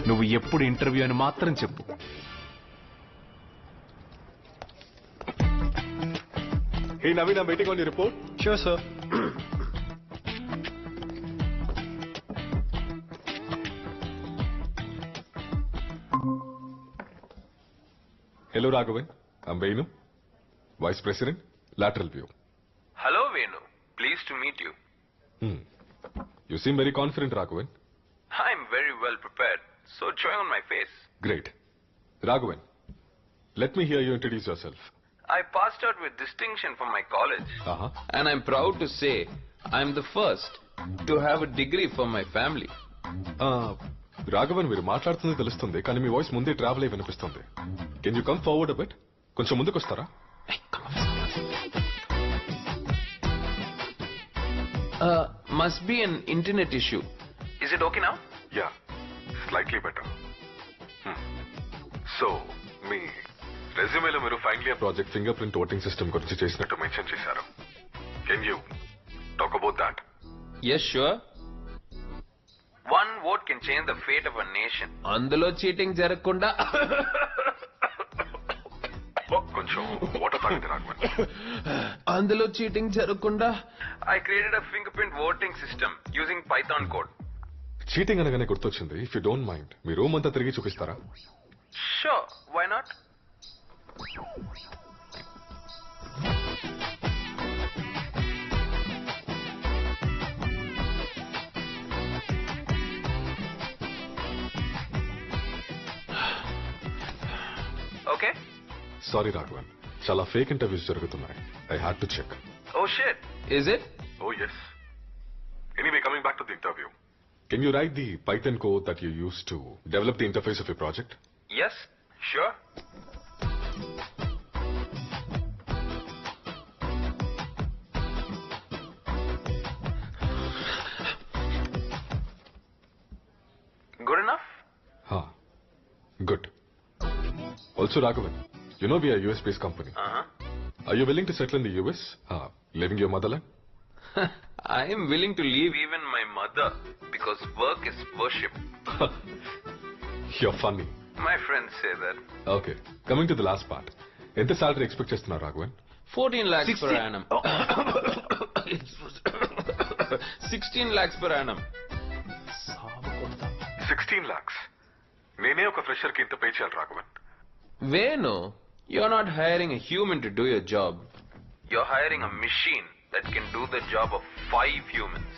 నువ్వు ఎప్పుడు ఇంటర్వ్యూ అని మాత్రం చెప్పు. Hey Naveen, I'm waiting on your report. Sure, sir. Hello Raghavan, I'm Venu, Vice President, Lateral View. Hello, Venu. Pleased to meet you. You seem very confident, Raghavan. I'm very well prepared. So joy on my face. Great. Raghavan, let me hear you introduce yourself. I passed out with distinction from my college. Uh-huh. And I'm proud to say I'm the first to have a degree for my family. Raghavan మీరు మాట్లాడుతుంది తెలుస్తుంది కానీ మీ voice ముందే travel అయి వినిపిస్తుంది. Can you come forward a bit? కొంచెం ముందుకు వస్తారా? Must be an internet issue. Is it okay now? Yeah, slightly better. So మీ రెజ్యూమేలో మీరు final year project finger print voting system గురించి చేసినట్టు మెన్షన్ చేశారు. Can you talk about that? Yes, sure. One vote can change the fate of a nation. అందులో cheating జరగకుండా కొంచెం water తాగింది రాఘవన్. అందులో చీటింగ్ జరగకుండా I created a fingerprint voting system using Python code. Cheating అనగానే గుర్తొచ్చింది. ఇఫ్ యూ డోంట్ మైండ్ మీ room అంతా తిరిగి చూపిస్తారా? Sure, why not? Okay? Sorry Raghavan, చాలా ఫేక్ ఇంటర్వ్యూస్ జరుగుతున్నాయి. I had to check. Oh shit. Is it? Oh yes. Anyway, coming back to the interview. Can you write the Python code that you used to develop the interface of your project? Yes, sure. Good enough? Huh. Good. Also, Raghavan, you know we are a US-based company. Are you willing to settle in the US, leaving your motherland? I am willing to leave even my mother because work is worship. You're funny. My friends say that. Okay. Coming to the last part. ఎంత salary expect చేస్తున్నారు Raghavan? 14 lakhs per annum. 16 lakhs per annum. 16 lakhs. నేనే ఒక fresher కి ఇంత pay చేయాలి Raghavan? Venu, you're not hiring a human to do your job. You're hiring a machine that can do the job of 5 humans.